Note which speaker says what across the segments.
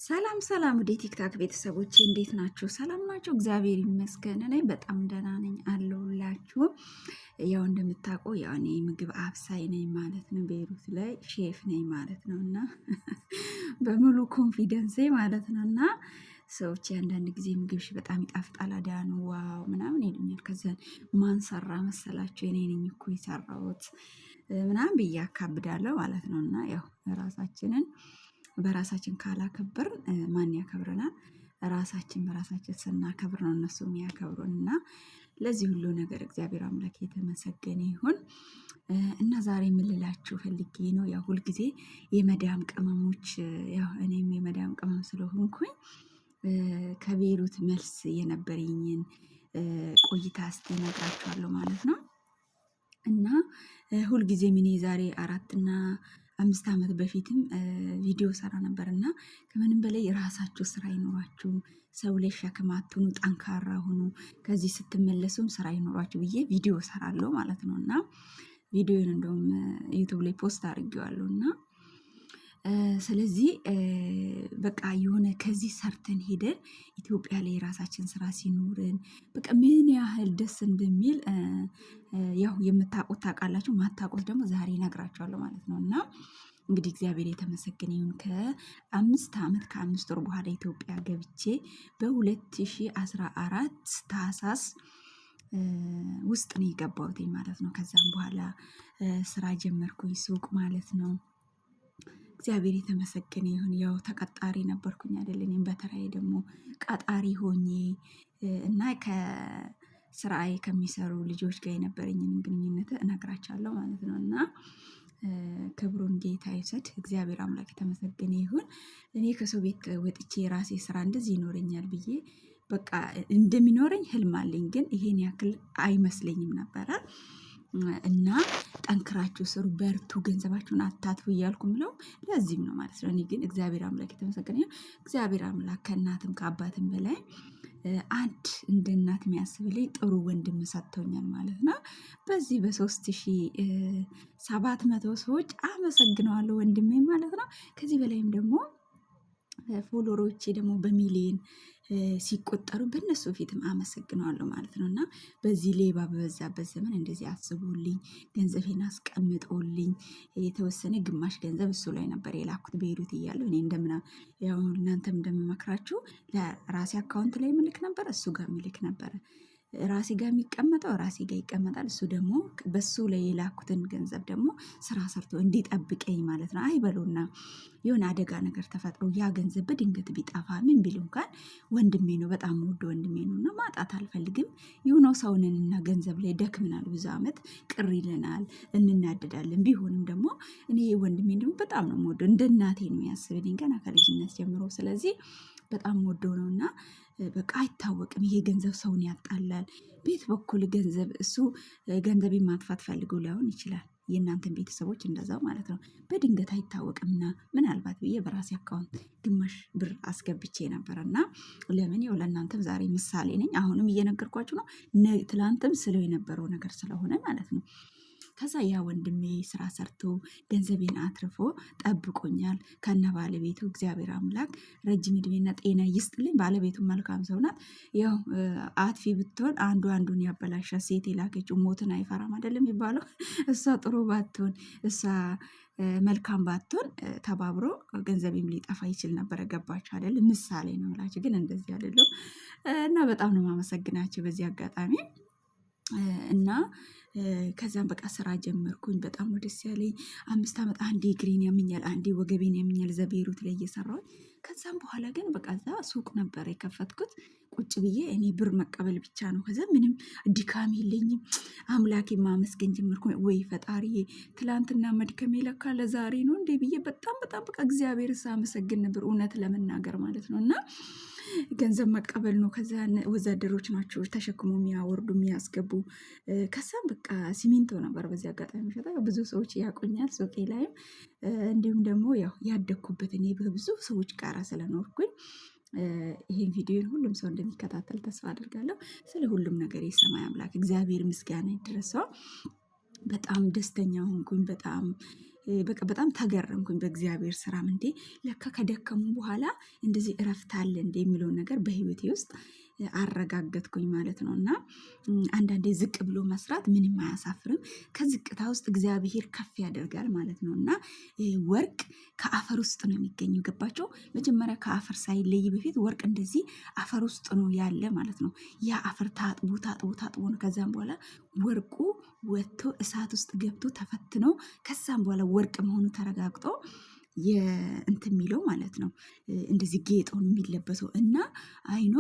Speaker 1: ሰላም ሰላም ወደ ቲክታክ ቤተሰቦቼ እንዴት ናችሁ? ሰላም ናቸው። እግዚአብሔር ይመስገን እኔ በጣም ደህና ነኝ አለሁላችሁ። ያው እንደምታውቁ ያው እኔ ምግብ አብሳይ ነኝ ማለት ነው። ቤይሩት ላይ ሼፍ ነኝ ማለት ነው እና በሙሉ ኮንፊደንሴ ማለት ነው እና ሰዎች አንዳንድ ጊዜ ምግብሽ በጣም ይጣፍጣል አዳኑ ዋው ምናምን ይሉኛል። ከዛ ማን ሰራ መሰላችሁ? እኔ ነኝ እኮ የሰራሁት ምናምን ብዬ አካብዳለሁ ማለት ነው እና ያው ራሳችንን በራሳችን ካላከበርን ማን ያከብረናል? ራሳችን በራሳችን ስናከብር ነው እነሱ የሚያከብሩን እና ለዚህ ሁሉ ነገር እግዚአብሔር አምላክ የተመሰገነ ይሁን። እና ዛሬ የምልላችሁ ፈልጌ ነው ያው ሁልጊዜ የመዳም ቅመሞች ያው እኔም የመዳም ቅመም ስለሆንኩኝ ከቤይሩት መልስ የነበረኝን ቆይታ እስቲ እነግራችኋለሁ ማለት ነው። እና ሁልጊዜም እኔ ዛሬ 4 እና 5 ዓመት በፊትም ቪዲዮ ሰራ ነበር እና ከምንም በላይ ራሳችሁ ስራ ይኖራችሁ፣ ሰው ላይ ሸክም አትሁኑ፣ ጠንካራ ሁኑ፣ ከዚህ ስትመለሱም ስራ ይኖራችሁ ብዬ ቪዲዮ ሰራለሁ ማለት ነው። እና ቪዲዮን እንደውም ዩቲዩብ ላይ ፖስት አድርጌዋለሁ እና ስለዚህ በቃ የሆነ ከዚህ ሰርተን ሄደን ኢትዮጵያ ላይ የራሳችን ስራ ሲኖርን በቃ ምን ያህል ደስ እንደሚል ያው የምታውቁት ታውቃላችሁ፣ ማታውቁት ደግሞ ዛሬ እነግራችኋለሁ ማለት ነው። እና እንግዲህ እግዚአብሔር የተመሰገነ ይሁን ከ5 ዓመት ከ5 ወር በኋላ ኢትዮጵያ ገብቼ በ2014 ታህሳስ ውስጥ ነው የገባሁት ማለት ነው። ከዛም በኋላ ስራ ጀመርኩኝ ሱቅ ማለት ነው። እግዚአብሔር የተመሰገነ ይሁን። ያው ተቀጣሪ ነበርኩኝ አይደል? እኔም በተራዬ ደግሞ ቀጣሪ ሆኜ እና ከስራዬ ከሚሰሩ ልጆች ጋር የነበረኝን ግንኙነት እነግራቸዋለሁ ማለት ነው። እና ክብሩን ጌታ ይውሰድ። እግዚአብሔር አምላክ የተመሰገነ ይሁን። እኔ ከሰው ቤት ወጥቼ የራሴ ስራ እንደዚህ ይኖረኛል ብዬ በቃ እንደሚኖረኝ ህልም አለኝ፣ ግን ይሄን ያክል አይመስለኝም ነበረ። እና ጠንክራችሁ ስሩ፣ በርቱ፣ ገንዘባችሁን አታጥፉ እያልኩ ምለው ለዚህም ነው ማለት ነው። እኔ ግን እግዚአብሔር አምላክ የተመሰገነ ይሁን። እግዚአብሔር አምላክ ከእናትም ከአባትም በላይ አንድ እንደ እናት የሚያስብልኝ ጥሩ ወንድም ሰጥቶኛል ማለት ነው። በዚህ በ3700 ሰዎች አመሰግነዋለሁ ወንድሜ ማለት ነው። ከዚህ በላይም ደግሞ ፎሎሮቼ ደግሞ በሚሊዮን ሲቆጠሩ በእነሱ ፊትም አመሰግነዋለሁ ማለት ነው። እና በዚህ ሌባ በበዛበት ዘመን እንደዚህ አስቡልኝ፣ ገንዘቤን አስቀምጦልኝ የተወሰነ ግማሽ ገንዘብ እሱ ላይ ነበር የላኩት ቤይሩት እያለሁ እኔ እንደምና ያው እናንተም እንደምመክራችሁ ለራሴ አካውንት ላይ ምልክ ነበር፣ እሱ ጋር ምልክ ነበረ። ራሴ ጋር የሚቀመጠው ራሴ ጋር ይቀመጣል። እሱ ደግሞ በሱ ላይ የላኩትን ገንዘብ ደግሞ ስራ ሰርቶ እንዲጠብቀኝ ማለት ነው። አይበሉና የሆነ አደጋ ነገር ተፈጥሮ ያ ገንዘብ በድንገት ቢጠፋ ምን ቢል እንኳን ወንድሜ ነው፣ በጣም ወዶ ወንድሜ ነው እና ማጣት አልፈልግም። የሆነው ሰውንንና ገንዘብ ላይ ደክምናል፣ ብዙ አመት ቅር ይለናል፣ እንናደዳለን። ቢሆንም ደግሞ እኔ ወንድሜ ደግሞ በጣም ነው የምወደው፣ እንደ እናቴ ነው የሚያስብልኝ ገና ከልጅነት ጀምሮ። ስለዚህ በጣም ወዶ ነው እና በቃ አይታወቅም፣ ይሄ ገንዘብ ሰውን ያጣላል። ቤት በኩል ገንዘብ እሱ ገንዘቤን ማጥፋት ፈልገው ላይሆን ይችላል፣ የእናንተን ቤተሰቦች እንደዛው ማለት ነው። በድንገት አይታወቅምና ምናልባት ብዬ በራሴ አካውንት ግማሽ ብር አስገብቼ ነበር እና ለምን ያው ለእናንተም ዛሬ ምሳሌ ነኝ፣ አሁንም እየነገርኳችሁ ነው። ትላንትም ስለው የነበረው ነገር ስለሆነ ማለት ነው። ከዛ ያ ወንድሜ ስራ ሰርቶ ገንዘቤን አትርፎ ጠብቆኛል ከነ ባለቤቱ። እግዚአብሔር አምላክ ረጅም እድሜና ጤና ይስጥልኝ። ባለቤቱ መልካም ሰው ናት። ያው አጥፊ ብትሆን አንዱ አንዱን ያበላሻል። ሴት የላከችው ሞትን አይፈራም አይደለም የሚባለው። እሷ ጥሩ ባትሆን እሷ መልካም ባትሆን ተባብሮ ገንዘቤም ሊጠፋ ይችል ነበር። ገባችሁ አይደል? ምሳሌ ነው የምላችሁ፣ ግን እንደዚህ አይደለም። እና በጣም ነው የማመሰግናቸው በዚህ አጋጣሚ። እና ከዛም በቃ ስራ ጀመርኩኝ። በጣም ነው ደስ ያለኝ። 5 ዓመት አንዴ እግሬን ያመኛል፣ አንዴ ወገቤን ያመኛል እዛ ቤይሩት ላይ እየሰራሁኝ። ከዛም በኋላ ግን በቃ እዛ ሱቅ ነበር የከፈትኩት። ቁጭ ብዬ እኔ ብር መቀበል ብቻ ነው። ከዛ ምንም ድካም የለኝም። አምላኬ ማመስገን ጀመርኩ። ወይ ፈጣሪ፣ ትላንትና መድከሜ ለካ ለዛሬ ነው እንዴ ብዬ በጣም በጣም በቃ እግዚአብሔር ሳመሰግን ነበር፣ እውነት ለመናገር ማለት ነው። እና ገንዘብ መቀበል ነው። ከዛ ወዛደሮች ናቸው ተሸክሞ የሚያወርዱ የሚያስገቡ። ከዛም በቃ ሲሚንቶ ነበር በዚህ አጋጣሚ ሸጣ። ብዙ ሰዎች ያውቁኛል ሱቄ ላይም፣ እንዲሁም ደግሞ ያው ያደግኩበት እኔ በብዙ ሰዎች ጋር ስለኖርኩኝ ይሄን ቪዲዮን ሁሉም ሰው እንደሚከታተል ተስፋ አድርጋለሁ። ስለ ሁሉም ነገር የሰማይ አምላክ እግዚአብሔር ምስጋና ይድረሰው። በጣም ደስተኛ ሆንኩኝ። በጣም በቃ በጣም ተገረምኩኝ በእግዚአብሔር ስራም። እንዴ ለካ ከደከሙ በኋላ እንደዚህ እረፍት አለ እንደ የሚለውን ነገር በህይወቴ ውስጥ አረጋገጥኩኝ ማለት ነው። እና አንዳንዴ ዝቅ ብሎ መስራት ምንም አያሳፍርም። ከዝቅታ ውስጥ እግዚአብሔር ከፍ ያደርጋል ማለት ነው። እና ወርቅ ከአፈር ውስጥ ነው የሚገኘው። ገባቸው? መጀመሪያ ከአፈር ሳይለይ በፊት ወርቅ እንደዚህ አፈር ውስጥ ነው ያለ ማለት ነው። ያ አፈር ታጥቦ ታጥቦ ታጥቦ ነው ከዛም በኋላ ወርቁ ወጥቶ እሳት ውስጥ ገብቶ ተፈትኖ ከዛም በኋላ ወርቅ መሆኑ ተረጋግጦ የእንትን የሚለው ማለት ነው። እንደዚህ ጌጦ ነው የሚለበሰው። እና አይኖ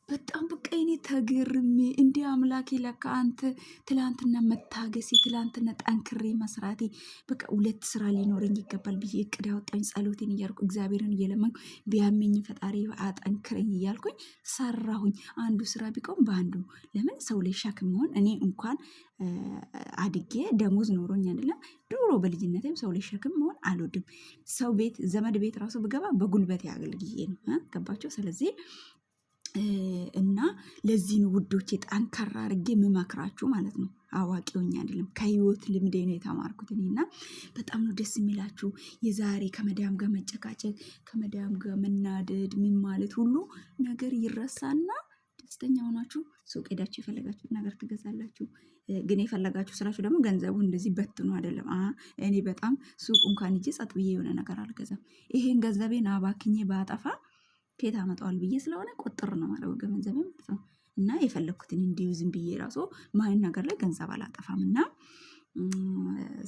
Speaker 1: በጣም በቃ እኔ ተገርሜ እንዲ አምላኬ ለካ አንተ ትላንትና መታገሴ፣ ትላንትና ጠንክሬ መስራቴ፣ በቃ 2 ስራ ሊኖረኝ ይገባል ብዬ እቅድ ያወጣኝ ጸሎቴን እያልኩ እግዚአብሔርን እየለመንኩ ቢያመኝ ፈጣሪ አጠንክረኝ እያልኩኝ ሰራሁኝ። አንዱ ስራ ቢቆም በአንዱ ለምን ሰው ላይ ሸክም መሆን እኔ እንኳን አድጌ ደሞዝ ኖሮኝ አይደለም ድሮ በልጅነቴም ሰው ላይ ሸክም መሆን አልወድም። ሰው ቤት ዘመድ ቤት ራሱ ብገባ በጉልበት ያገልግዬ ነው። ገባቸው? ስለዚህ እና ለዚህ ነው ውዶቼ ጠንካራ አድርጌ የምመክራችሁ ማለት ነው። አዋቂውኝ አይደለም ከህይወት ልምዴ ነው የተማርኩት እኔ። እና በጣም ነው ደስ የሚላችሁ። የዛሬ ከመዳም ጋር መጨቃጨቅ፣ ከመዳም ጋር መናደድ፣ ምን ማለት ሁሉ ነገር ይረሳና ደስተኛ ሆናችሁ ሱቅ ሄዳችሁ የፈለጋችሁት ነገር ትገዛላችሁ። ግን የፈለጋችሁ ስላችሁ ደግሞ ገንዘቡ እንደዚህ በትኑ አይደለም። እኔ በጣም ሱቅ እንኳን ሂጄ ጸጥ ብዬ የሆነ ነገር አልገዛም። ይሄን ገንዘቤን አባክኜ ባጠፋ ከየት አመጣዋል ብዬ ስለሆነ ቁጥር ነው ማለት ገንዘቤ ማለት ነው። እና የፈለግኩትን እንዲሁ ዝም ብዬ ራሱ ማይን ነገር ላይ ገንዘብ አላጠፋም። እና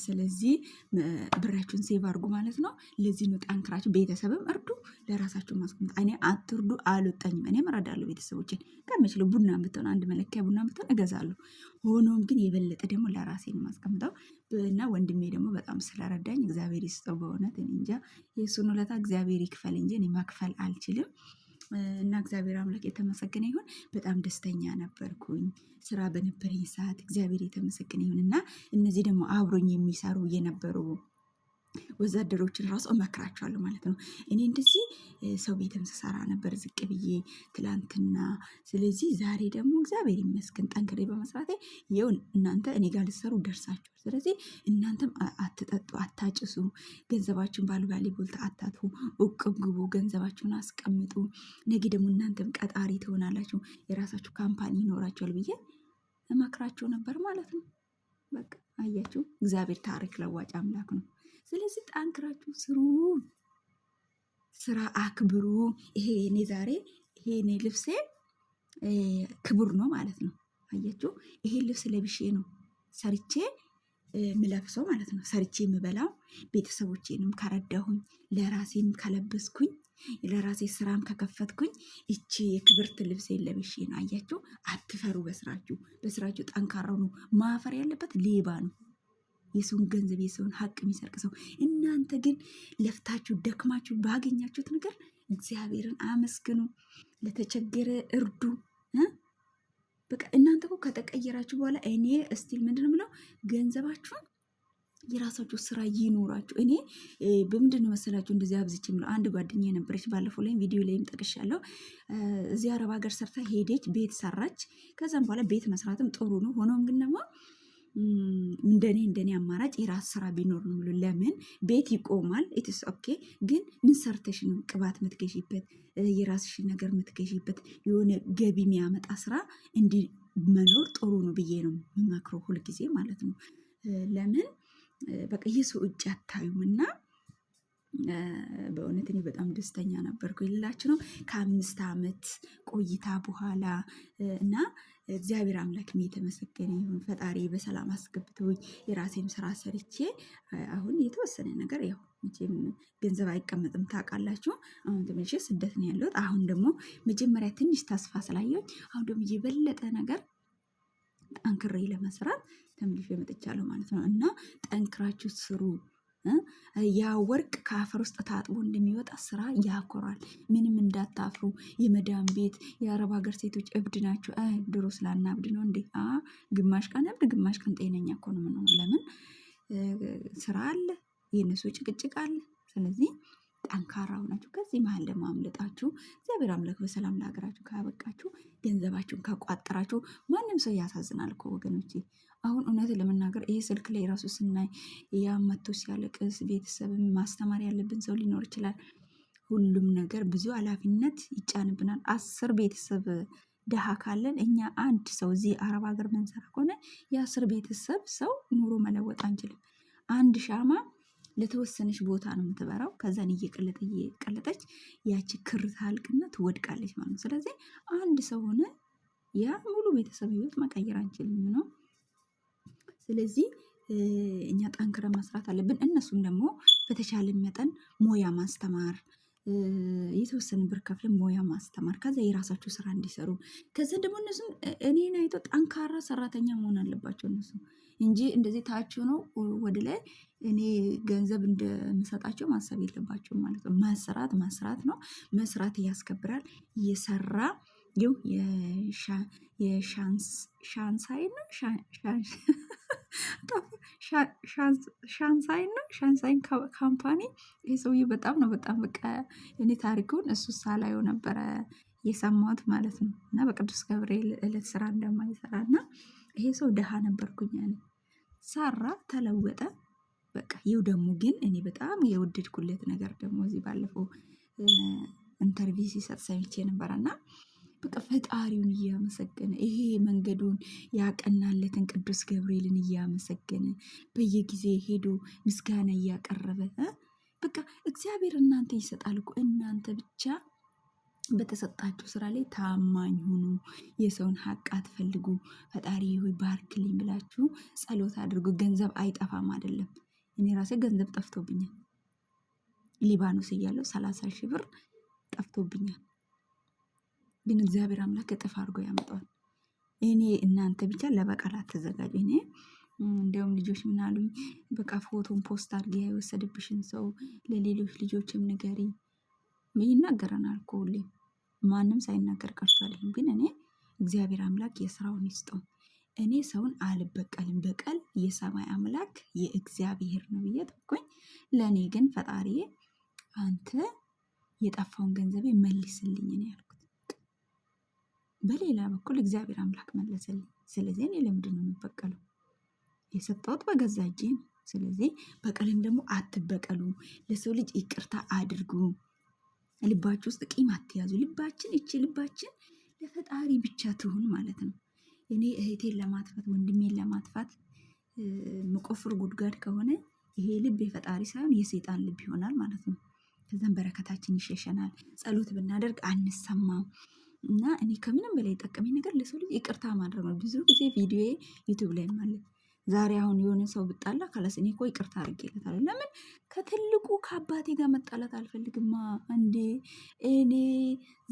Speaker 1: ስለዚህ ብራችሁን ሴቭ አድርጉ ማለት ነው። ለዚህ ነው ጠንክራችሁ ቤተሰብም እርዱ፣ ለራሳችሁ ማስቀመጥ። እኔ አትርዱ አልወጣኝም። እኔም እረዳለሁ ቤተሰቦችን ከምችለው ቡና ብትሆን አንድ መለኪያ ቡና ብትሆን እገዛለሁ። ሆኖም ግን የበለጠ ደግሞ ለራሴ ነው ማስቀምጠው። እና ወንድሜ ደግሞ በጣም ስለረዳኝ እግዚአብሔር ይስጠው። በእውነት እኔ እንጃ የእሱን ውለታ እግዚአብሔር ይክፈል እንጂ እኔ መክፈል አልችልም። እና እግዚአብሔር አምላክ የተመሰገነ ይሁን። በጣም ደስተኛ ነበርኩኝ ስራ በነበረኝ ሰዓት። እግዚአብሔር የተመሰገነ ይሁን። እና እነዚህ ደግሞ አብሮኝ የሚሰሩ የነበሩ ወዛደሮችን ራሱ እመክራቸዋለሁ ማለት ነው። እኔ እንደዚህ ሰው ቤትም ስሰራ ነበር ዝቅ ብዬ ትላንትና። ስለዚህ ዛሬ ደግሞ እግዚአብሔር ይመስገን ጠንክሬ በመስራቴ ይኸው እናንተ እኔ ጋር ልትሰሩ ደርሳችኋል። ስለዚህ እናንተም አትጠጡ፣ አታጭሱ፣ ገንዘባችሁን ባልባሌ ቦልታ አታጥፉ፣ እቁብ ግቡ፣ ገንዘባችሁን አስቀምጡ። ነገ ደግሞ እናንተም ቀጣሪ ትሆናላችሁ፣ የራሳችሁ ካምፓኒ ይኖራችኋል ብዬ እመክራቸው ነበር ማለት ነው። በቃ አያችሁ፣ እግዚአብሔር ታሪክ ለዋጭ አምላክ ነው። ስለዚህ ጠንክራችሁ ስሩ፣ ስራ አክብሩ። ይሄ እኔ ዛሬ ይሄ እኔ ልብሴ ክቡር ነው ማለት ነው። አያችሁ፣ ይሄ ልብስ ለብሼ ነው ሰርቼ ምለብሰው ማለት ነው። ሰርቼ የምበላው ቤተሰቦቼንም ከረዳሁኝ፣ ለራሴም ከለበስኩኝ፣ ለራሴ ስራም ከከፈትኩኝ እቺ የክብርት ልብሴ ለብሼ ነው። አያችሁ፣ አትፈሩ። በስራችሁ ጠንካራው ነው። ማፈር ያለበት ሌባ ነው፣ የሰውን ገንዘብ የሰውን ሀቅ የሚሰርቅ ሰው። እናንተ ግን ለፍታችሁ ደክማችሁ ባገኛችሁት ነገር እግዚአብሔርን አመስግኑ፣ ለተቸገረ እርዱ። በቃ እናንተ እኮ ከተቀየራችሁ በኋላ እኔ እስቲል ምንድን ነው የምለው ገንዘባችሁን የራሳችሁ ስራ ይኖራችሁ። እኔ በምንድን ነው መሰላችሁ እንደዚህ አብዝቼ የምለው አንድ ጓደኛ የነበረች ባለፈው ላይም ቪዲዮ ላይም ጠቅሻለሁ። እዚህ አረብ ሀገር ሰርታ ሄደች፣ ቤት ሰራች። ከዛም በኋላ ቤት መስራትም ጥሩ ነው። ሆኖም ግን ደግሞ እንደኔ አማራጭ የራስ ስራ ቢኖር ነው ብሎ ለምን ቤት ይቆማል? ኢትስ ኦኬ። ግን ምን ሰርተሽ ነው ቅባት ምትገዢበት የራስሽን ነገር ምትገዢበት የሆነ ገቢ የሚያመጣ ስራ እንዲ መኖር ጥሩ ነው ብዬ ነው የምመክረው ሁልጊዜ ማለት ነው። ለምን በቃ የሰው እጅ አታዩም። እና በእውነት እኔ በጣም ደስተኛ ነበርኩ ይላችሁ ነው ከ5 ዓመት ቆይታ በኋላ። እና እግዚአብሔር አምላክ የተመሰገነ ይሁን። ፈጣሪ በሰላም አስገብቶኝ የራሴም ስራ ሰርቼ አሁን የተወሰነ ነገር ያው መቼም ገንዘብ አይቀመጥም ታውቃላችሁ። አሁን ትንሽ ስደት ነው ያለሁት። አሁን ደግሞ መጀመሪያ ትንሽ ተስፋ ስላየሁኝ አሁን ደግሞ የበለጠ ነገር ጠንክሬ ለመስራት ተመልሼ መጥቻለሁ ማለት ነው። እና ጠንክራችሁ ስሩ። ያ ወርቅ ከአፈር ውስጥ ታጥቦ እንደሚወጣ ስራ ያኮራል። ምንም እንዳታፍሩ። የመዳም ቤት የአረብ ሀገር ሴቶች እብድ ናቸው። ድሮ ስላናብድ ነው እንዴ? ግማሽ ቀን እብድ ግማሽ ቀን ጤነኛ እኮ ነው የምንሆነው። ለምን ስራ አለ፣ የእነሱ ጭቅጭቅ አለ። ስለዚህ ጠንካራ ሆናችሁ ከዚህ መሀል ደግሞ አምልጣችሁ እግዚአብሔር አምላክ በሰላም ለሀገራችሁ ካበቃችሁ ገንዘባችሁን ከቋጠራችሁ ማንም ሰው ያሳዝናል እኮ ወገኖቼ። አሁን እውነት ለመናገር ይሄ ስልክ ላይ ራሱ ስናይ ያ መቶ ሲያለቅስ ቤተሰብን ማስተማር ያለብን ሰው ሊኖር ይችላል። ሁሉም ነገር ብዙ ኃላፊነት ይጫንብናል። 10 ቤተሰብ ድሃ ካለን እኛ አንድ ሰው እዚህ አረብ ሀገር መንሰራ ከሆነ የ10 ቤተሰብ ሰው ኑሮ መለወጥ አንችልም። አንድ ሻማ ለተወሰነች ቦታ ነው የምትበራው። ከዛን እየቀለጠች ያቺ ክር ታልቅና ትወድቃለች ማለት ነው። ስለዚህ አንድ ሰው ሆነ ያ ሙሉ ቤተሰብ ህይወት መቀየር አንችልም ነው። ስለዚህ እኛ ጠንክረን መስራት አለብን። እነሱም ደግሞ በተቻለ መጠን ሞያ ማስተማር፣ የተወሰነ ብር ከፍለን ሞያ ማስተማር፣ ከዛ የራሳቸው ስራ እንዲሰሩ፣ ከዛ ደግሞ እነሱም እኔን አይቶ ጠንካራ ሰራተኛ መሆን አለባቸው እነሱ እንጂ እንደዚህ ታች ነው ወደ ላይ እኔ ገንዘብ እንደምሰጣቸው ማሰብ የለባቸውም ማለት ነው። መስራት ነው። መስራት ያስከብራል። እየሰራ ይው የሻንሳይ ነው ሻንሳይን ካምፓኒ ይህ ሰውዬ በጣም ነው በጣም በቃ እኔ ታሪኩን እሱ ሳላየው ነበረ የሰማሁት ማለት ነው። እና በቅዱስ ገብርኤል እለት ስራ እንደማይሰራ እና ይሄ ሰው ድሃ ነበርኩኝ ያኔ ሰራ ተለወጠ። በቃ ይው ደግሞ ግን እኔ በጣም የወደድኩለት ነገር ደግሞ እዚህ ባለፈው ኢንተርቪው ሲሰጥ ሰምቼ ነበረና በቃ ፈጣሪውን እያመሰገነ ይሄ መንገዱን ያቀናለትን ቅዱስ ገብርኤልን እያመሰገነ በየጊዜ ሄዶ ምስጋና እያቀረበ በቃ እግዚአብሔር እናንተ ይሰጣል እኮ እናንተ ብቻ በተሰጣችሁ ስራ ላይ ታማኝ ሁኑ፣ የሰውን ሀቅ አትፈልጉ፣ ፈጣሪ ሆይ ባርክልኝ ብላችሁ ጸሎት አድርጉ። ገንዘብ አይጠፋም አይደለም። እኔ ራሴ ገንዘብ ጠፍቶብኛል። ሊባኖስ እያለሁ 30,000 ብር ጠፍቶብኛል። ግን እግዚአብሔር አምላክ እጥፍ አድርጎ ያመጣዋል። እኔ እናንተ ብቻ ለበቀል አትዘጋጁ። እኔ እንዲያውም ልጆች ምን አሉኝ፣ በቃ ፎቶን ፖስት አድርጌ የወሰደብሽን ሰው ለሌሎች ልጆችም ንገሪ። ይናገረናል እኮ ሁሌም ማንም ሳይናገር ቀርቶ አይደለም። ግን እኔ እግዚአብሔር አምላክ የስራውን ይስጠው። እኔ ሰውን አልበቀልም። በቀል የሰማይ አምላክ የእግዚአብሔር ነው ብዬ ተውኩኝ። ለእኔ ግን ፈጣሪዬ አንተ የጠፋውን ገንዘቤ መልስልኝ ነው ያልኩት። በሌላ በኩል እግዚአብሔር አምላክ መለሰልኝ። ስለዚህ እኔ ለምንድን ነው የምበቀለው? የሰጠሁት በገዛ እጄ ነው። ስለዚህ በቀልም ደግሞ አትበቀሉ። ለሰው ልጅ ይቅርታ አድርጉ። ልባችሁ ውስጥ ቂም አትያዙ። ልባችን ለፈጣሪ ብቻ ትሁን ማለት ነው። እኔ እህቴን ለማጥፋት ወንድሜን ለማጥፋት መቆፍር ጉድጓድ ከሆነ ይሄ ልብ የፈጣሪ ሳይሆን የሰይጣን ልብ ይሆናል ማለት ነው። ከዛም በረከታችን ይሸሸናል። ጸሎት ብናደርግ አንሰማም። እና እኔ ከምንም በላይ የጠቀመኝ ነገር ለሰው ልጅ ይቅርታ ማድረግ ነው። ብዙ ጊዜ ቪዲዮ ዩቲዩብ ላይ ማለት ዛሬ አሁን የሆነ ሰው ብጣላ ካላስ እኔ እኮ ይቅርታ አድርጌለታለሁ። ለምን ከትልቁ ከአባቴ ጋር መጣላት አልፈልግማ እንዴ። እኔ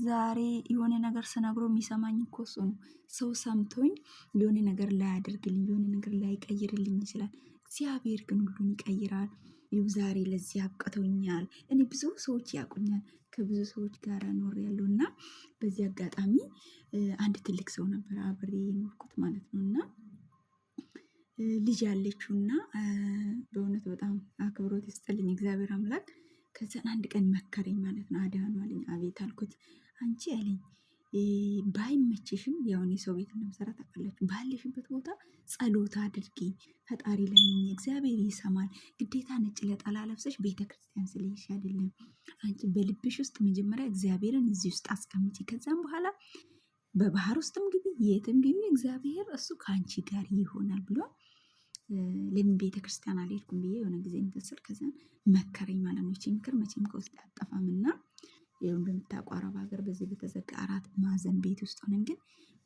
Speaker 1: ዛሬ የሆነ ነገር ስነግሮ የሚሰማኝ እኮ እሱ ነው። ሰው ሰምቶኝ የሆነ ነገር ላያደርግልኝ የሆነ ነገር ላይቀይርልኝ ይችላል። እግዚአብሔር ግን ሁሉን ይቀይራል። ይኸው ዛሬ ለዚህ አብቅቶኛል። እኔ ብዙ ሰዎች ያውቁኛል። ከብዙ ሰዎች ጋር ኖሬያለሁ እና በዚህ አጋጣሚ አንድ ትልቅ ሰው ነበር አብሬ የኖርኩት ማለት ነው። እና ልጅ ያለችውና በእውነት በጣም አክብሮት ይስጥልኝ እግዚአብሔር አምላክ። ከዛን አንድ ቀን መከረኝ ማለት ነው። አዳኑ አለኝ። አቤት አልኩት። አንቺ አለኝ ባይመችሽም ያውን የሰው ቤት እንደምሰራ ታውቃላችሁ። ባለሽበት ቦታ ጸሎት አድርጊ፣ ፈጣሪ ለምኝ፣ እግዚአብሔር ይሰማል። ግዴታ ነጭ ነጠላ ለብሰሽ ቤተ ክርስቲያን ስለሄድሽ አይደለም። አንቺ በልብሽ ውስጥ መጀመሪያ እግዚአብሔርን እዚህ ውስጥ አስቀምጪ። ከዛም በኋላ በባህር ውስጥም ግቢ፣ የትም ግቢ፣ እግዚአብሔር እሱ ከአንቺ ጋር ይሆናል ብሎ ለምን ቤተ ክርስቲያን አልሄድኩም ብዬ የሆነ ጊዜ እንትን ከዛን መከረኝ ማለት ነው። ይቺ ምክር መቼም ከውስጥ አጠፋምና ይኸው እንደምታውቁ አረብ ሀገር በዚህ በተዘጋ 4 ማዕዘን ቤት ውስጥ ሆነን ግን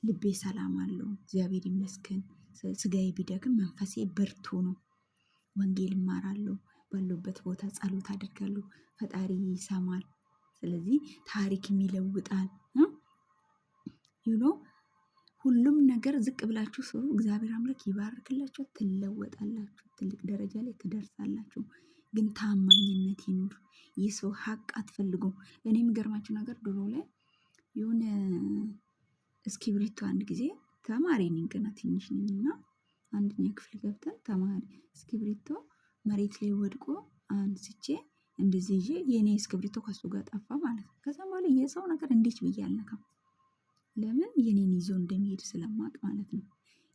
Speaker 1: ልቤ ሰላም አለው። እግዚአብሔር ይመስገን። ስጋዬ ቢደክም መንፈሴ ብርቱ ነው። ወንጌል እማራለሁ። ባለሁበት ቦታ ጸሎት አድርጋለሁ። ፈጣሪ ይሰማል። ስለዚህ ታሪክም ይለውጣል። ሁሉም ነገር ዝቅ ብላችሁ ስሩ። እግዚአብሔር አምላክ ይባርክላችሁ፣ ትለወጣላችሁ፣ ትልቅ ደረጃ ላይ ትደርሳላችሁ። ግን ታማኝነት ይኑር። የሰው ሀቅ አትፈልጉ። እኔ የሚገርማችሁ ነገር ድሮ ላይ የሆነ እስክሪብቶ አንድ ጊዜ ተማሪ ነኝ ገና ትንሽ ነኝ እና አንደኛ ክፍል ገብተን ተማሪ እስክሪብቶ መሬት ላይ ወድቆ አንስቼ እንደዚህ ይዤ የኔ እስክሪብቶ ከሱ ጋር ጠፋ ማለት ነው። ከዛ በኋላ የሰው ነገር እንዴት ብዬ አልነካም። ለምን የኔን ይዞ እንደሚሄድ ስለማቅ ማለት ነው።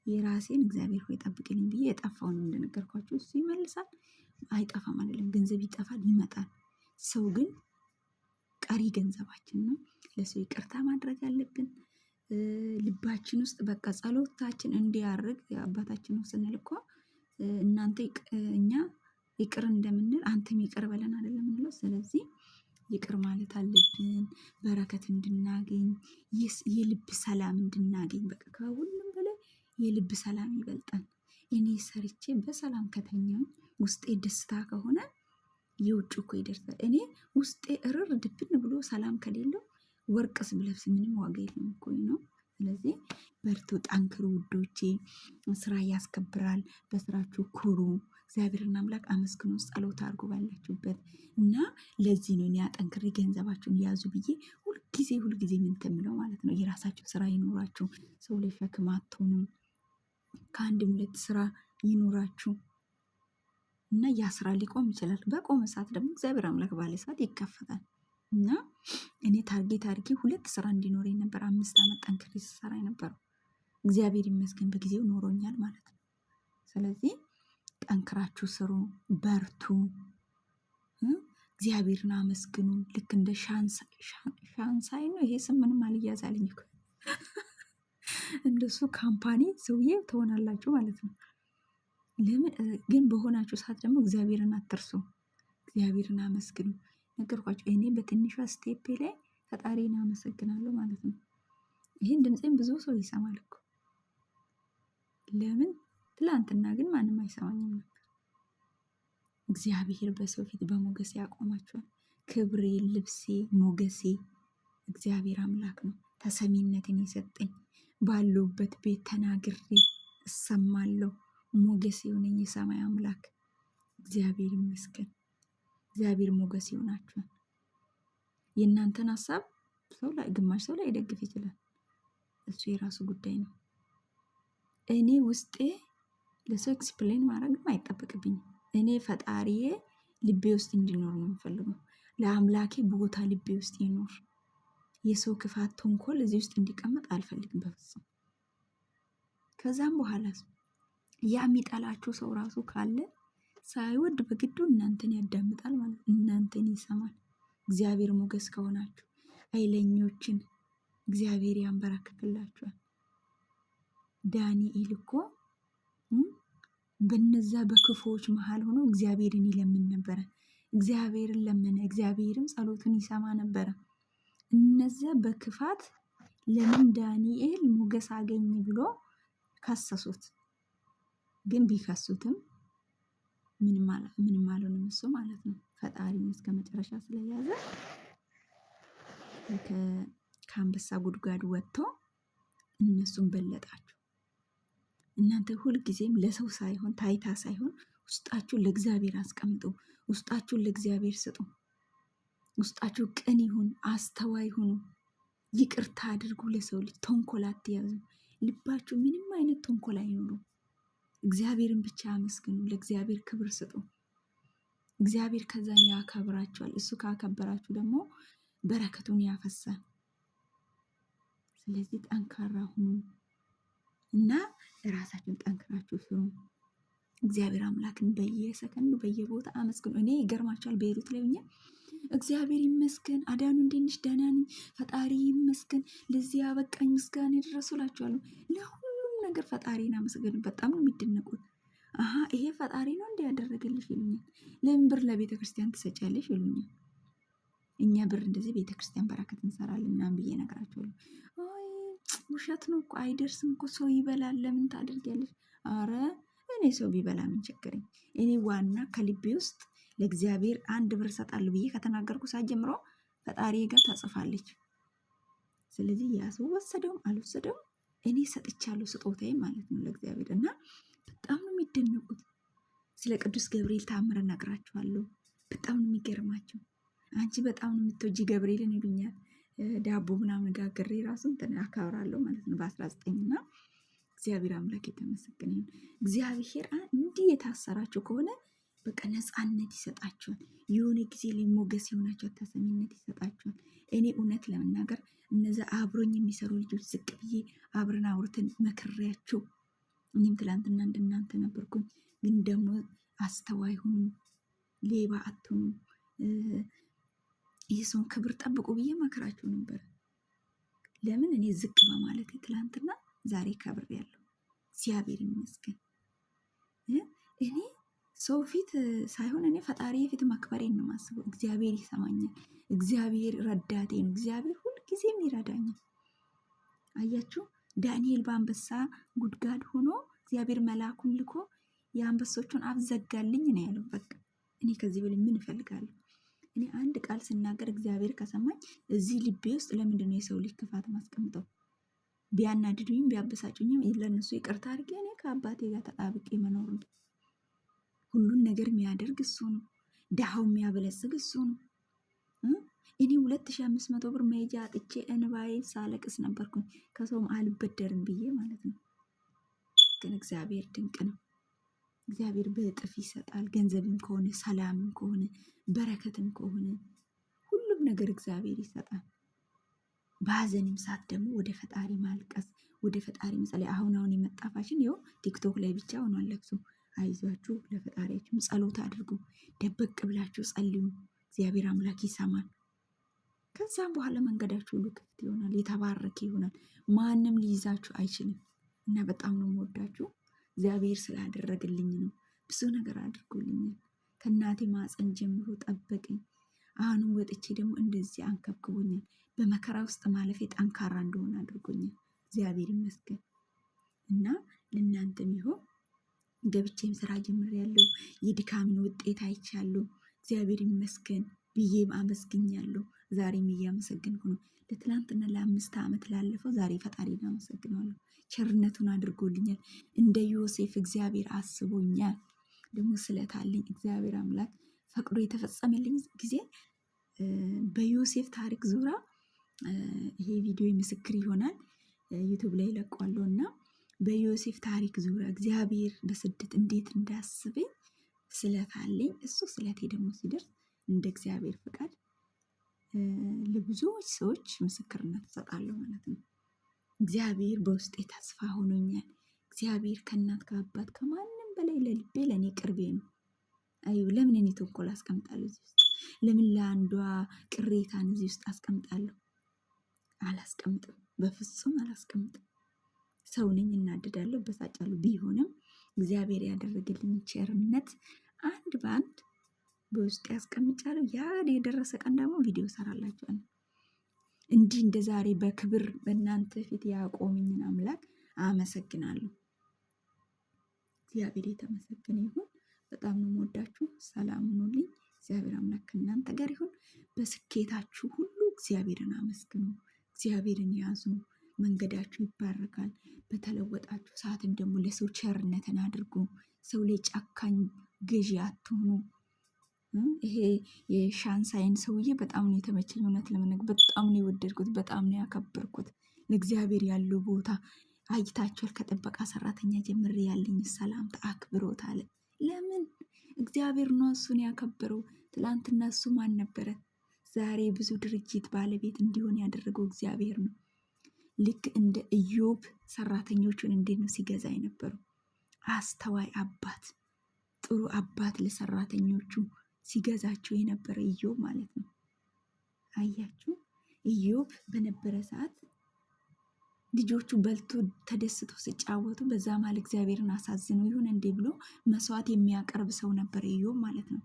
Speaker 1: የራሴን እግዚአብሔር ሆይ ጠብቅልኝ ብዬ የጠፋውን እንደነገርኳችሁ እሱ ይመልሳል። አይጠፋም አይደለም፣ ገንዘብ ይጠፋል ይመጣል። ሰው ግን ቀሪ ገንዘባችን ነው። ለሰው ይቅርታ ማድረግ አለብን። ልባችን ውስጥ በቃ ጸሎታችን እንዲያርግ አባታችን ነው ስንል እኮ እናንተ እኛ ይቅር እንደምንል አንተም ይቅር በለን አይደለም የምንለው። ስለዚህ ይቅር ማለት አለብን፣ በረከት እንድናገኝ፣ የልብ ሰላም እንድናገኝ። በቃ ከሁሉም በላይ የልብ ሰላም ይበልጣል። እኔ ሰርቼ በሰላም ከተኛው ውስጤ ደስታ ከሆነ የውጭ እኮ ይደርሳል። እኔ ውስጤ እርር ድብን ብሎ ሰላም ከሌለው ወርቅስ ብለብስ ምንም ዋጋ የለም እኮ ነው። ስለዚህ በርቱ፣ ጠንክሩ ውዶቼ። ስራ ያስከብራል። በስራችሁ ኩሩ። እግዚአብሔርን አምላክ አመስግኑ፣ ጸሎት አድርጉ ባላችሁበት እና ለዚህ ነው እኔ አጠንክሬ ገንዘባችሁን ያዙ ብዬ ሁልጊዜ ምን ከምለው ማለት ነው። የራሳችሁ ስራ ይኖራችሁ፣ ሰው ላይ ሸክም አትሆኑ። ከአንድም ሁለት ስራ ይኖራችሁ እና ያ ስራ ሊቆም ይችላል። በቆመ ሰዓት ደግሞ እግዚአብሔር አምላክ ባለ ሰዓት ይከፈታል። እና እኔ ታርጌት አድርጌ 2 ስራ እንዲኖረኝ ነበር 5 ዓመት ጠንክሬ ስሰራ የነበረው። እግዚአብሔር ይመስገን በጊዜው ኖሮኛል ማለት ነው። ስለዚህ ጠንክራችሁ ስሩ፣ በርቱ፣ እግዚአብሔርን አመስግኑ። ልክ እንደ ሻንሳይ ነው ይሄ ስም ምንም አልያዛልኝ እኮ እንደሱ ካምፓኒ ሰውዬ ትሆናላችሁ ማለት ነው። ለምን ግን በሆናችሁ ሰዓት ደግሞ እግዚአብሔርን አትርሱ፣ እግዚአብሔርን አመስግኑ። ነገርኳችሁ። እኔ በትንሿ ስቴፕ ላይ ፈጣሪን አመሰግናለሁ ማለት ነው። ይህን ድምፄን ብዙ ሰው ይሰማል እኮ። ለምን ትላንትና ግን ማንም አይሰማኝም ነበር። እግዚአብሔር በሰው ፊት በሞገሴ ያቆማቸዋል። ክብሬ፣ ልብሴ፣ ሞገሴ እግዚአብሔር አምላክ ነው። ተሰሚነትን የሰጠኝ ባለሁበት ቤት ተናግሬ እሰማለሁ። ሞገስ የሆነኝ የሰማይ አምላክ እግዚአብሔር ይመስገን። እግዚአብሔር ሞገስ ይሆናችኋል። የእናንተን ሀሳብ ግማሽ ሰው ላይ ይደግፍ ይችላል። እሱ የራሱ ጉዳይ ነው። እኔ ውስጤ ለሰው ኤክስፕሌን ማድረግ አይጠበቅብኝም። እኔ ፈጣሪዬ ልቤ ውስጥ እንዲኖር ነው የምፈልገው። ለአምላኬ ቦታ ልቤ ውስጥ ይኖር። የሰው ክፋት፣ ተንኮል እዚህ ውስጥ እንዲቀመጥ አልፈልግም በፍጹም። ከዛም በኋላ ያ የሚጠላችሁ ሰው ራሱ ካለ ሳይወድ በግዱ እናንተን ያዳምጣል ማለት ነው። እናንተን ይሰማል። እግዚአብሔር ሞገስ ከሆናችሁ ኃይለኞችን እግዚአብሔር ያንበረክክላችኋል። ዳንኤል እኮ በነዛ በክፉዎች መሃል ሆኖ እግዚአብሔርን ይለምን ነበረ። እግዚአብሔርን ለመነ፣ እግዚአብሔርም ጸሎቱን ይሰማ ነበረ። እነዛ በክፋት ለምን ዳንኤል ሞገስ አገኘ ብሎ ከሰሱት። ግን ቢከሱትም ምንም አልሆነም እሱ ማለት ነው። ፈጣሪ እስከ መጨረሻ ስለያዘ ከአንበሳ ጉድጓድ ወጥቶ እነሱን በለጣቸው። እናንተ ሁልጊዜም ለሰው ሳይሆን ታይታ ሳይሆን ውስጣችሁን ለእግዚአብሔር አስቀምጡ። ውስጣችሁን ለእግዚአብሔር ስጡ። ውስጣችሁ ቅን ይሁን፣ አስተዋይ ሁኑ፣ ይቅርታ አድርጉ። ለሰው ልጅ ተንኮል አትያዙ። ልባችሁ ምንም አይነት ተንኮል አይኖሩ። እግዚአብሔርን ብቻ አመስግኑ። ለእግዚአብሔር ክብር ስጡ። እግዚአብሔር ከዛን ያከብራችኋል። እሱ ካከበራችሁ ደግሞ በረከቱን ያፈሳል። ስለዚህ ጠንካራ ሁኑ እና ራሳችሁን ጠንክራችሁ ስሩ። እግዚአብሔር አምላክን በየሰከንዱ በየቦታ አመስግኑ። እኔ ይገርማችኋል፣ ቤይሩት ላይ ሆኜ እግዚአብሔር ይመስገን አዳኑ እንዴት ደህና ነኝ፣ ፈጣሪ ይመስገን ለዚህ ያበቃኝ፣ ምስጋና ይድረሱ እላችኋለሁ። ለሁሉም ነገር ፈጣሪን አመስግኑ። በጣም ነው የሚደነቁት። ይሄ ፈጣሪ ነው እንዲህ ያደረገልሽ ይሉኛል። ለምን ብር ለቤተ ክርስቲያን ትሰጫለሽ ይሉኛል። እኛ ብር እንደዚህ ቤተ ክርስቲያን በረከት እንሰራለን ምናምን ብዬ እነግራቸዋለሁ። ውሸት ነው እኮ አይደርስም እኮ ሰው ይበላል። ለምን ታደርጊያለሽ? አረ እኔ ሰው ቢበላ ምን ቸገረኝ? እኔ ዋና ከልቤ ውስጥ ለእግዚአብሔር 1 ብር እሰጣለሁ ብዬ ከተናገርኩ ሰዓት ጀምሮ ፈጣሪ ጋር ታጽፋለች። ስለዚህ ያ ሰው ወሰደውም አልወሰደውም እኔ ሰጥቻለሁ፣ ስጦታዬ ማለት ነው ለእግዚአብሔር። እና በጣም ነው የሚደነቁት። ስለ ቅዱስ ገብርኤል ታምር እነግራቸዋለሁ። በጣም ነው የሚገርማቸው። አንቺ በጣም ነው የምትወጂ ገብርኤልን ይሉኛል። ዳቦ ምናምን ጋግሬ ራሱ አከብራለሁ ማለት ነው በ19 እና እግዚአብሔር አምላክ የተመሰገነ ይሁን። እግዚአብሔር እንዲህ የታሰራችሁ ከሆነ በቃ ነፃነት ይሰጣችኋል። የሆነ ጊዜ ላይ ሞገስ የሆናቸው ተሰሚነት ይሰጣችኋል። እኔ እውነት ለመናገር እነዛ አብሮኝ የሚሰሩ ልጆች ዝቅ ብዬ አብረን አውርተን መክሬያቸው እኔም ትላንትና እንደናንተ ነበርኩኝ። ግን ደግሞ አስተዋይ ሁኑ፣ ሌባ አትሁኑ፣ የሰውን ክብር ጠብቁ ብዬ መክራችሁ ነበር። ለምን እኔ ዝቅ በማለት ትላንትና ዛሬ ከብሬያለሁ። እግዚአብሔር ይመስገን። እኔ ሰው ፊት ሳይሆን እኔ ፈጣሪ ፊት ማክበሬን ነው የማስበው። እግዚአብሔር ይሰማኛል። እግዚአብሔር ረዳቴ ነው። እግዚአብሔር ሁልጊዜም ይረዳኛል። አያችሁ፣ ዳንኤል በአንበሳ ጉድጓድ ሆኖ እግዚአብሔር መልአኩን ልኮ የአንበሶቹን አፍ ዘጋልኝ ነው ያለው። በቃ እኔ ከዚህ በላይ ምን እፈልጋለሁ? እኔ አንድ ቃል ስናገር እግዚአብሔር ከሰማኝ እዚህ ልቤ ውስጥ ለምንድን ነው የሰው ልጅ ክፋት ማስቀምጠው? ቢያናድዱኝም ቢያበሳጩኝም ለእነሱ ይቅርታ አድርጌ እኔ ከአባቴ ጋር ተጣብቄ መኖር ነው። ሁሉን ነገር የሚያደርግ እሱ ነው። ድሃው የሚያበለጽግ እሱ ነው። እኔ 2500 ብር መሄጃ አጥቼ እንባዬ ሳለቅስ ነበርኩኝ፣ ከሰውም አልበደርም ብዬ ማለት ነው። ግን እግዚአብሔር ድንቅ ነው። እግዚአብሔር በእጥፍ ይሰጣል። ገንዘብም ከሆነ ሰላምም ከሆነ በረከትም ከሆነ ሁሉም ነገር እግዚአብሔር ይሰጣል። በሀዘንም ሰዓት ደግሞ ወደ ፈጣሪ ማልቀስ፣ ወደ ፈጣሪ መጸለይ። አሁን የመጣ ፋሽን ይኸው ቲክቶክ ላይ ብቻ ሆኗል ለቅሶ። አይዟችሁ፣ ለፈጣሪያችሁም ጸሎት አድርጉ፣ ደበቅ ብላችሁ ጸልዩ። እግዚአብሔር አምላክ ይሰማል። ከዛም በኋላ መንገዳችሁ ሁሉ ክፍት ይሆናል፣ የተባረከ ይሆናል። ማንም ሊይዛችሁ አይችልም። እና በጣም ነው የምወዳችሁ። እግዚአብሔር ስላደረግልኝ ነው። ብዙ ነገር አድርጎልኛል። ከእናቴ ማፀን ጀምሮ ጠበቀኝ። አሁንም ወጥቼ ደግሞ እንደዚህ አንከብክቦኛል። በመከራ ውስጥ ማለፌ ጠንካራ እንደሆነ አድርጎኛል። እግዚአብሔር ይመስገን። እና ለእናንተም ይሆን ገብቼም ስራ ጀምሬያለሁ። የድካምን ውጤት አይቻለሁ። እግዚአብሔር ይመስገን ብዬም አመስግኛለሁ። ዛሬም እያመሰገንኩ ነው። ለትላንትና ለ5 ዓመት ላለፈው ዛሬ ፈጣሪን አመሰግናለሁ። ቸርነቱን አድርጎልኛል። እንደ ዮሴፍ እግዚአብሔር አስቦኛል። ደግሞ ስለታለኝ እግዚአብሔር አምላክ ፈቅዶ የተፈጸመልኝ ጊዜ በዮሴፍ ታሪክ ዙሪያ ይሄ ቪዲዮ ምስክር ይሆናል። ዩቱብ ላይ ለቋለሁ እና በዮሴፍ ታሪክ ዙሪያ እግዚአብሔር በስደት እንዴት እንዳስበኝ ስለታለኝ እሱ ስለቴ ደግሞ ሲደርስ እንደ እግዚአብሔር ፍቃድ ለብዙዎች ሰዎች ምስክርነት እሰጣለሁ ማለት ነው። እግዚአብሔር በውስጤ ተስፋ ሆኖኛል። እግዚአብሔር ከእናት ከአባት ከማንም በላይ ለልቤ ለእኔ ቅርቤ ነው። አዩ ለምን እኔ ተንኮል አስቀምጣለሁ እዚህ ውስጥ? ለምን ለአንዷ ቅሬታን እዚህ ውስጥ አስቀምጣለሁ? አላስቀምጥም፣ በፍጹም አላስቀምጥም። ሰው ነኝ፣ እናድዳለሁ፣ በሳጫለሁ። ቢሆንም እግዚአብሔር ያደረገልኝ ቸርነት አንድ በአንድ በውስጥ ያስቀምጫለሁ። ያ የደረሰ ቀን ደግሞ ቪዲዮ ሰራላችኋለሁ። እንዲህ እንደ ዛሬ በክብር በእናንተ ፊት ያቆመኝን አምላክ አመሰግናለሁ። እግዚአብሔር የተመሰገነ ይሁን። በጣም ነው የምወዳችሁ። ሰላም ሁኑልኝ። እግዚአብሔር አምላክ ከእናንተ ጋር ይሁን። በስኬታችሁ ሁሉ እግዚአብሔርን አመስግኑ። እግዚአብሔርን ያዙ። መንገዳችሁ ይባረካል። በተለወጣችሁ ሰዓትም ደግሞ ለሰው ቸርነትን አድርጉ። ሰው ላይ ጨካኝ ገዢ አትሆኑ። ይሄ የሻንሳይን ሰውዬ በጣም ነው የተመቸኝ። እውነት ለመናገር በጣም ነው የወደድኩት፣ በጣም ነው ያከበርኩት። ለእግዚአብሔር ያለው ቦታ አይታችኋል። ከጥበቃ ሰራተኛ ጀምሬ ያለኝ ሰላምታ አክብሮት አለ። ለምን? እግዚአብሔር ነው እሱን ያከበረው። ትላንትና እሱ ማን ነበረ? ዛሬ ብዙ ድርጅት ባለቤት እንዲሆን ያደረገው እግዚአብሔር ነው። ልክ እንደ ኢዮብ ሰራተኞቹን እንዴት ነው ሲገዛ የነበረው? አስተዋይ አባት፣ ጥሩ አባት ለሰራተኞቹ ሲገዛቸው የነበረ ኢዮብ ማለት ነው። አያችሁ፣ ኢዮብ በነበረ ሰዓት ልጆቹ በልቶ ተደስቶ ሲጫወቱ በዛ ማለት እግዚአብሔርን አሳዝነው ይሁን እንዴ ብሎ መስዋዕት የሚያቀርብ ሰው ነበር ኢዮብ ማለት ነው።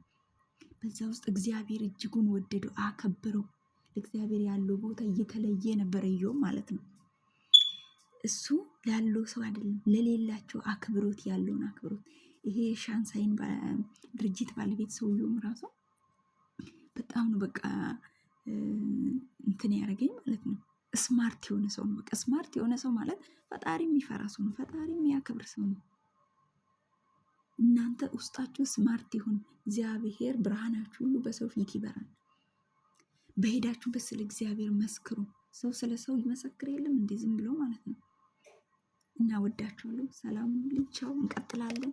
Speaker 1: በዛ ውስጥ እግዚአብሔር እጅጉን ወደደው፣ አከበረው። ለእግዚአብሔር ያለው ቦታ እየተለየ ነበር ኢዮብ ማለት ነው። እሱ ላለው ሰው አይደለም ለሌላቸው አክብሮት ያለውን አክብሮት። ይሄ ሻንሳይን ድርጅት ባለቤት ሰውየውም ራሱ በጣም ነው በቃ እንትን ያደረገኝ ማለት ነው። ስማርት የሆነ ሰው ነው። በቃ ስማርት የሆነ ሰው ማለት ፈጣሪ የሚፈራ ሰው ነው። ፈጣሪ የሚያከብር ሰው ነው። እናንተ ውስጣችሁ ስማርት ይሁን። እግዚአብሔር ብርሃናችሁ ሁሉ በሰው ፊት ይበራል። በሄዳችሁበት ስለ እግዚአብሔር መስክሩ። ሰው ስለ ሰው ይመሰክር የለም እንዴ? ዝም ብሎ ማለት ነው። እና ወዳችኋለሁ። ሰላም ሁሉ። ቻው። እንቀጥላለን።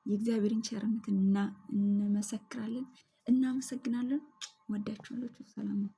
Speaker 1: የእግዚአብሔርን ቸርነት እንመሰክራለን፣ እናመሰግናለን። ወዳችኋለሁ። ሰላም ነው።